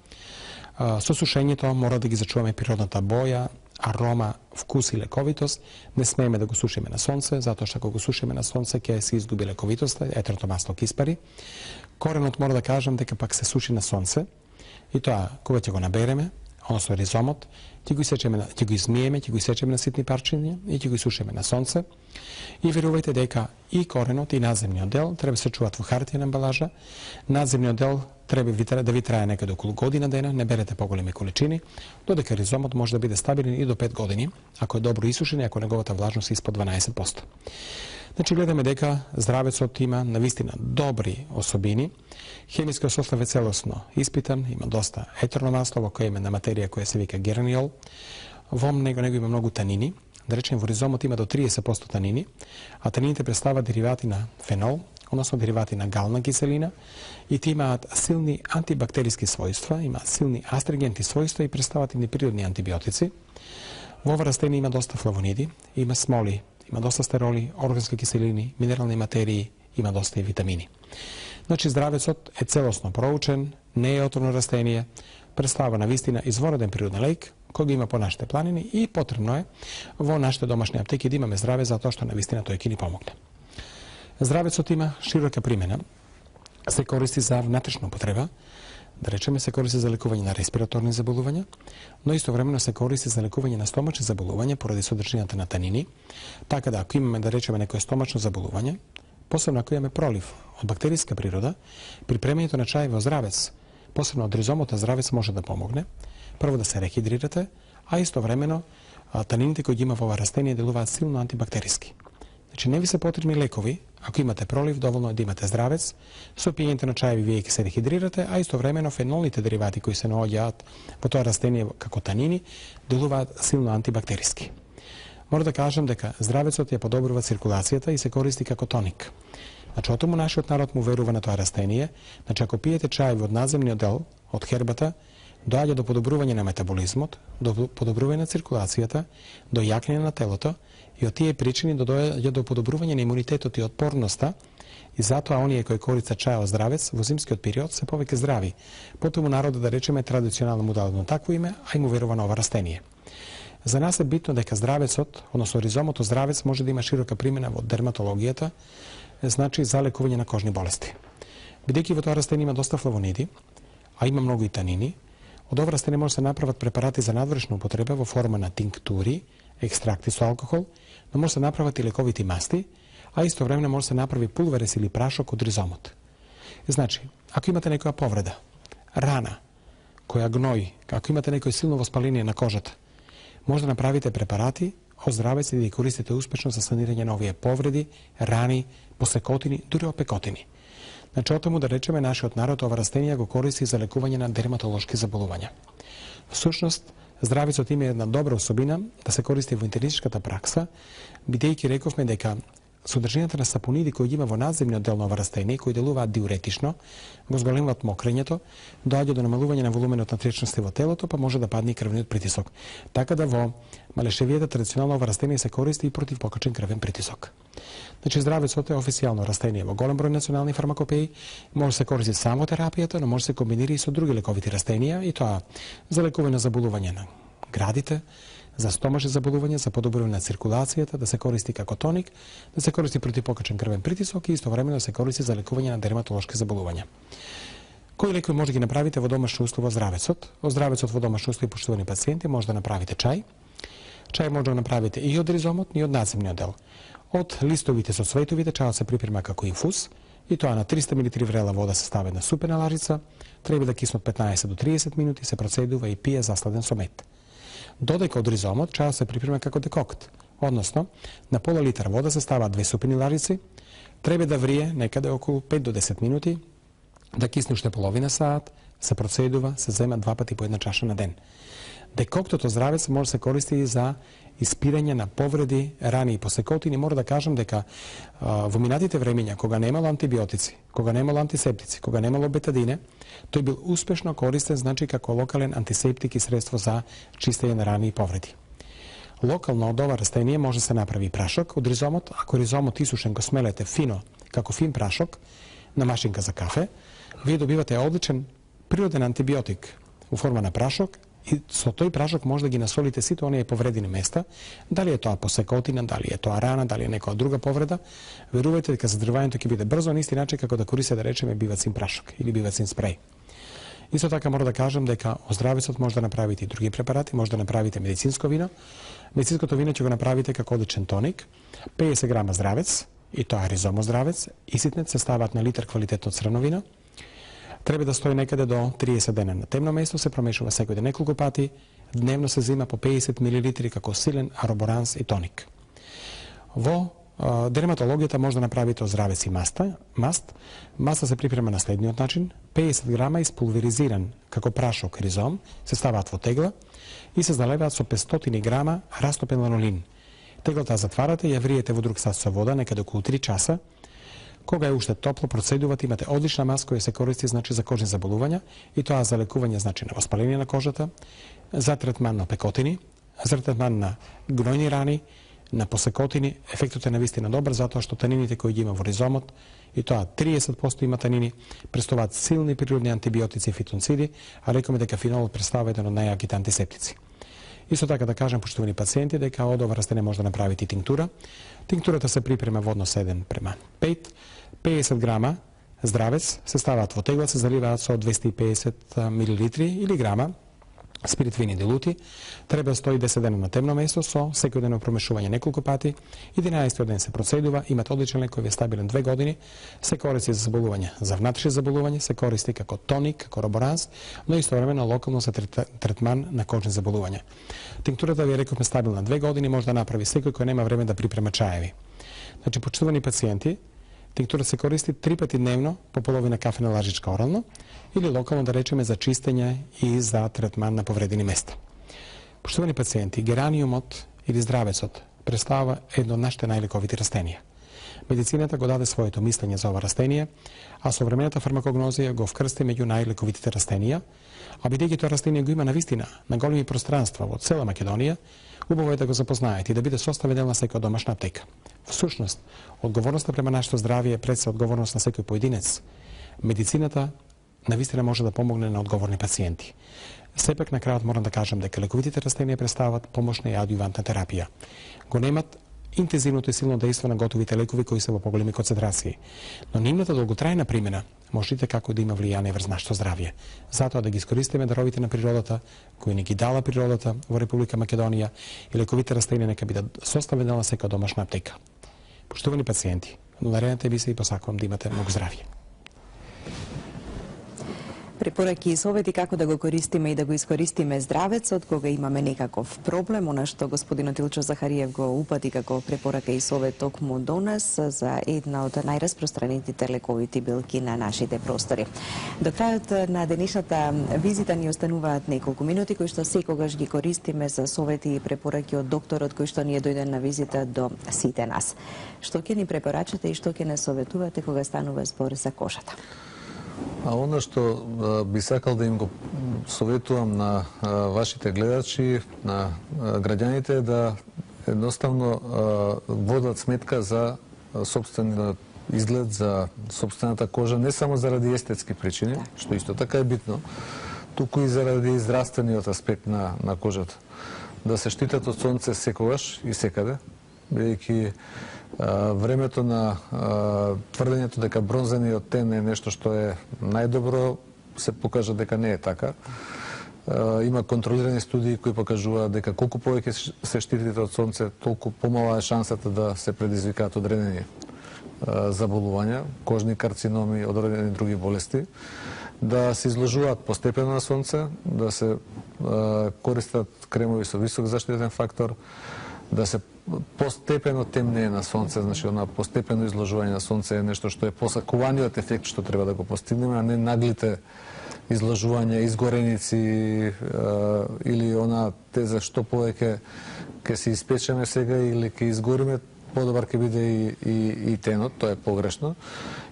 Со сушењето мора да ги зачуваме природната боја, арома, вкус и лековитост. Не смееме да го сушиме на сонце, затоа што ако го сушиме на сонце ќе се изгуби лековитоста, етерното масло ќе испари. Коренот мора да кажам дека пак се суши на сонце и тоа кога ќе го набереме, односно ризомот, ќе го измиеме, ќе го исечеме на ситни парчиња и ќе го сушиме на сонце. И верувајте дека и коренот и надземниот дел треба се чуваат во хартиена амбалажа. Надземниот дел треба да ви трае некаде околу година дена, не берете поголеми количини, додека ризомот може да биде стабилен и до 5 години, ако е добро исушен и ако неговата влажност е испод 12%. Значи, гледаме дека здравецот има навистина добри особини. Хемискиот состав е целосно испитан, има доста етерно масло во кое има на материја која се вика гераниол. Во него има многу танини. Да речем, во ризомот има до 30% танини, а танините представуваат деривати на фенол, односно деривати на гална киселина, и тие имаат силни антибактериски својства, имаат силни астригентни својства и представуваат и неприродни антибиотици. Во ова растение има доста флавониди, има смоли, има доста стероли, органски киселини, минерални материи, има доста и витамини. Значи, здравецот е целосно проучен, не е отровно растение, представува навистина извороден природен лек, кој го има по нашите планини и потребно е во нашите домашни аптеки да имаме здраве, затоа што навистина тој ќе ни помогне. Здравецот има широка примена, се користи за внатрешна употреба, да речеме се користи за лекување на респираторни заболувања, но истовремено се користи за лекување на стомачни заболувања поради содржината на танини, така да ако имаме, да речеме, некое стомачно заболување, посебно ако имаме пролив од бактериска природа, припремањето на чај во здравец, посебно од ризомот на здравец, може да помогне. Прво да се рехидрирате, а истовремено танините кои ги има во ова растение делуваат силно антибактериски. Значи, не ви се потребни лекови, ако имате пролив, доволно е да имате здравец. Со пиењето на чаеви вие ќе се рехидрирате, а истовремено фенолните деривати кои се наоѓаат во тоа растение како танини делуваат силно антибактериски. Мора да кажам дека здравецот ја подобрува циркулацијата и се користи како тоник. Значи, отому нашиот народ му верува на тоа растение. Значи, ако пиете чаеви од надземниот дел, од хербата, доаѓа до подобрување на метаболизмот, до подобрување на циркулацијата, до јакнење на телото и од тие причини доаѓа до подобрување на имунитетот и отпорноста, и затоа оние кои користат чај од здравец во зимскиот период се повеќе здрави. Потому народот, да речеме, традиционално му дадено такво име, а и му верува на ова растение. За нас е битно дека здравецот, односно ризомот од здравец, може да има широка примена во дерматологијата, значи за лекување на кожни болести. Бидејќи во тоа растение има доста флавониди, а има многу и танини, од ова растение може да се направат препарати за надворешна употреба во форма на тинктури, екстракти со алкохол, но може да се направат и лековити масти, а истовремено може да се направи пулверес или прашок од ризомот. Значи, ако имате некоја повреда, рана, која гнои, ако имате некој силно воспаление на кожата, може да направите препарати од здравец и да ги користите успешно за санирање на овие повреди, рани, посекотини, дури опекотини. Значи, о тому да речеме, нашиот народ ова растенија го користи за лекување на дерматолошки заболувања. Всушност, здравецот има една добра особина да се користи во интернистичката пракса, бидејќи рековме дека содржината на сапониди кои ги има во надземниот дел на ова растение, кои делуваат диуретично, го зголемуваат мокрењето, доаѓа до намалување на волуменот на течности во телото, па може да падне и крвниот притисок. Така да во Малешевијата традиционално ова растение се користи и против покачен крвен притисок. Значи, здравецот е официјално растение во голем број национални фармакопеи, може се користи само во терапијата, но може се комбинира и со други лековити растенија, и тоа за лекување на заболување на градите, за стомашни заболувања, за подобрување на циркулацијата, да се користи како тоник, да се користи против покачен крвен притисок и истовремено да се користи за лекување на дерматолошки заболувања. Кои лекови може да ги направите во домашно услово здравецот? Од здравецот во домашно услово, поштувани пациенти, може да направите чај. Чај може да направите и од ризомот, и од надземниот дел. Од листовите со цветовите чајот се припрема како инфуз, и тоа на 300 мл врела вода се стави на супена лажица, треба да кисне од 15 до 30 минути, се процедува и пие засладен со мед. Додека од ризомот, чајот се припрема како декокт, односно, на пола литар вода се ставаат 2 супени лажици, треба да врие некаде околу 5 до 10 минути, да кисне уште половина саат, се процедува, се зема 2 пати по една чаша на ден. Декоктот од здравец може да се користи и за испирање на повреди, рани и посекотини. Мора да кажам дека во минатите времења, кога немало антибиотици, кога немало антисептици, кога немало бетадине, тој бил успешно користен, значи како локален антисептик и средство за чистење на рани и повреди. Локално од ова растение може да се направи прашок од ризомот. Ако ризомот исушен го смелете фино, како фин прашок, на машинка за кафе, вие добивате одличен природен антибиотик во форма на прашок, и со тој прашок може да ги насолите сите оние повредени места, дали е тоа посекотина, дали е тоа рана, дали е некоја друга повреда. Верувајте дека задрвањето ќе биде брзо, на исти начин како да користите, да речеме, бивацин прашок или бивацин спреј. Исто така мора да кажам дека од здравецот може да направите и други препарати, може да направите медицинско вино. Медицинското вино ќе го направите како одличен тоник, 50 грама здравец, и тоа ризомо здравец, и ситнет се ставаат на литар квалитетно црно вино. Треба да стои некаде до 30 дена на темно место, се промешува секој ден неколку пати, дневно се зема по 50 мл како силен ароборанс и тоник. Во дерматологијата може да направите од здравец и маст. Маста се припрема на следниот начин: 50 грама испулверизиран како прашок ризом се ставаат во тегла и се заливаат со 500 грама растопен ланолин. Теглата затварате и ја вриете во друг сас со вода некаде околу 3 часа. Кога е уште топло, процедувате, имате одлична маска која се користи, значи, за кожни заболувања, и тоа за лекување, значи, на воспаление на кожата, за третман на пекотини, за третман на гнојни рани, на посекотини. Ефектот е навистина добар, затоа што танините кои ги има во ризомот, и тоа 30% има танини, представуваат силни природни антибиотици и фитонциди, а рекоме дека фенолот представува еден од најаките антисептици. Исто така да кажам, поштувани пациенти, дека од ова растение може да направите и тинктура. Тинктурата се припрема во однос 1:5. 50 грама здравец се ставаат во тегла, се заливаат со 250 мл или грама спирит вини дилути. Треба да стои 10 дена на темно место со секојдневно промешување неколку пати. 11 ден се процедува, имат одличен лек кој е стабилен 2 години, се користи за заболување, за внатрешни заболувања, се користи како тоник, како роборанс, но истовремено локално за третман на кожни заболувања. Тинктурата, ви рековме, стабилна 2 години, може да направи секој кој нема време да припрема чаеви. Значи, почитувани пациенти, тинктура се користи 3 пати дневно по половина кафена лажичка орално или локално, да речеме, за чистење и за третман на повредени места. Почитувани пациенти, гераниумот или здравецот представува едно од нашите најлековити растенија. Медицината го даде своето мислење за ова растение, а современата фармакогнозија го вкрсти меѓу најлековитите растенија, а бидејќи тоа растение го има навистина на големи пространства во цела Македонија, убаво е да го запознаете и да биде составен дел на секоја домашна аптека. Всушност, одговорноста према нашето здравје е пред се одговорност на секој поединец. Медицината навистина може да помогне на одговорни пациенти. Сепак на крајот морам да кажам дека лековитите растенија представуваат помошна и адјувантна терапија. Го немат интензивното и силно дејство на готовите лекови кои се во поголеми концентрации, но нивната долготрајна примена може и како да има влијание врз нашето здравје. Затоа да ги искористиме даровите на природата, кои ни ги дала природата во Република Македонија, и лековите растенија нека бидат составен дел на секоја домашна аптека. Поштувани пациенти, на наредната емисија и посакувам да имате многу здравје. Препораки и совети како да го користиме и да го искористиме здравецот кога имаме некаков проблем, она што господинот Илчо Захариев го упати како препорака и совет токму до нас за една од најраспространетите лековити билки на нашите простори. До крајот на денешната визита ни остануваат неколку минути кои што секогаш ги користиме за совети и препораки од докторот кој што ни е дојден на визита до сите нас. Што ќе ни препорачате и што ќе не советувате кога станува збор за кожата? А она што би сакал да им го советувам на вашите гледачи, на граѓаните, да едноставно водат сметка за собствениот изглед, за собствената кожа, не само заради естетски причини, што исто така е битно, туку и заради здравствениот аспект на кожата. Да се штитат од сонце секогаш и секаде, бидејќи времето на тврдењето дека бронзениот тен е нешто што е најдобро, се покажа дека не е така. Има контролирани студии кои покажуваат дека колку повеќе се штитите од сонце, толку помала е шансата да се предизвикаат одредени заболувања, кожни карциноми, одредени други болести, да се изложуваат постепено на сонце, да се користат кремови со висок заштитен фактор, да се постепено темнее на сонце, значи на постепено изложување на сонце е нешто што е посакуваниот ефект што треба да го постигнеме, а не наглите изложувања, изгореници или она теза што повеќе ќе се испечеме сега или ќе изгориме, подобар ќе биде и тенот, тоа е погрешно.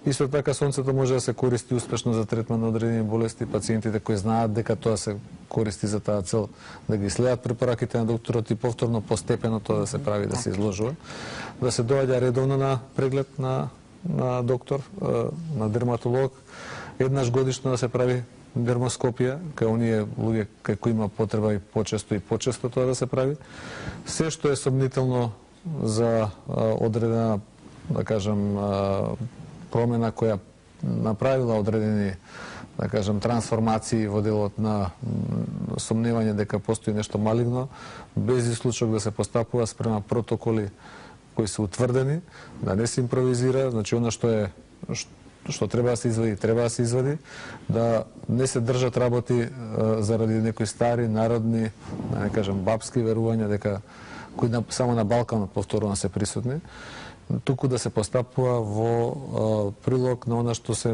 Исто така сонцето може да се користи успешно за третман на одредени болести, пациентите кои знаат дека тоа се користи за таа цел, да ги следат препораките на докторот и повторно постепено тоа да се прави, да се изложува, да се доаѓа редовно на преглед на доктор, на дерматолог, еднаш годишно да се прави дермоскопија, кај оние луѓе кај кои има потреба и почесто тоа да се прави. Се што е сомнително за одредена, да кажам, промена која направила одредени, да кажам, трансформации во делот на сомневање дека постои нешто малигно, без исклучок да се постапува спрема протоколи кои се утврдени, да не се импровизира, значи она што треба да се извади, да не се држат работи заради некои стари, народни, да не кажам, бабски верувања дека кои само на Балканот повторно се присутни, туку да се постапува во прилог на она што се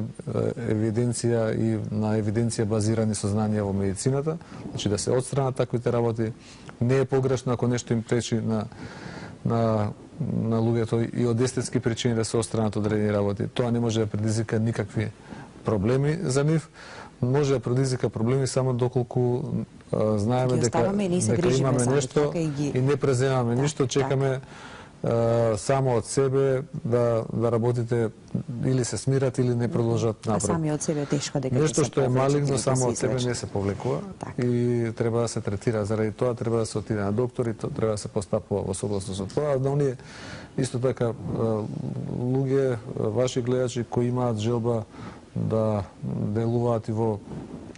евиденција и на евиденција базирани сознанија во медицината, значи да се отстранат таквите работи. Не е погрешно ако нешто им пречи на луѓето и од естетски причини да се отстранат одредени работи. Тоа не може да предизвика никакви проблеми за нив. Може да предизвика проблеми само доколку знаеме дека имаме нешто и не преземаме ништо, чекаме само од себе да работите или се смират или не продолжат напред. А сами од себе тешко дека нешто што е малигно само од себе не се повлекува и треба да се третира. Заради тоа треба да се отиде на доктор и треба да се постапува во согласно со тоа. Да оние исто така луѓе, ваши гледачи кои имаат желба да делуваат и во,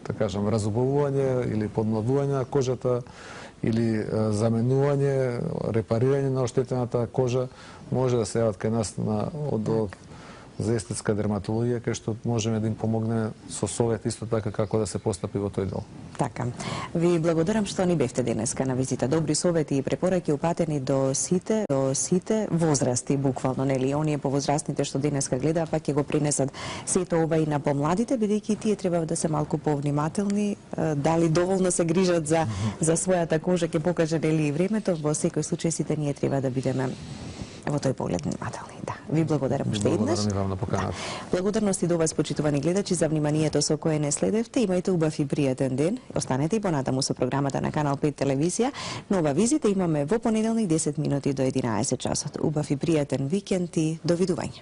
да кажам, разубавување или подмладување на кожата или заменување, репарирање на оштетената кожа, може да се јават кај нас на одделот за естетска дерматологија, кај што можеме да им помогнеме со совет исто така како да се постапи во тој дел. Така. Ви благодарам што ни бевте денеска на визита. Добри совети и препораки упатени до сите возрасти буквално, нели? Оние повозрастните што денеска гледаат, па ќе го принесат сето ова и на помладите, бидејќи тие треба да се малку повнимателни, дали доволно се грижат за својата кожа, ќе покаже нели и времето. Во секој случај сите ние треба да бидеме во тој поглед внимателни. Да. Ви благодарам уште еднаш. Благодарам и вам на поканата. Благодарности до вас, почитувани гледачи, за вниманието со кое не следевте. Имајте убав и пријатен ден. Останете и понатаму со програмата на Канал 5 телевизија. Нова визита имаме во понеделник 10 минути до 11 часот. Убав и пријатен викенд и довидување.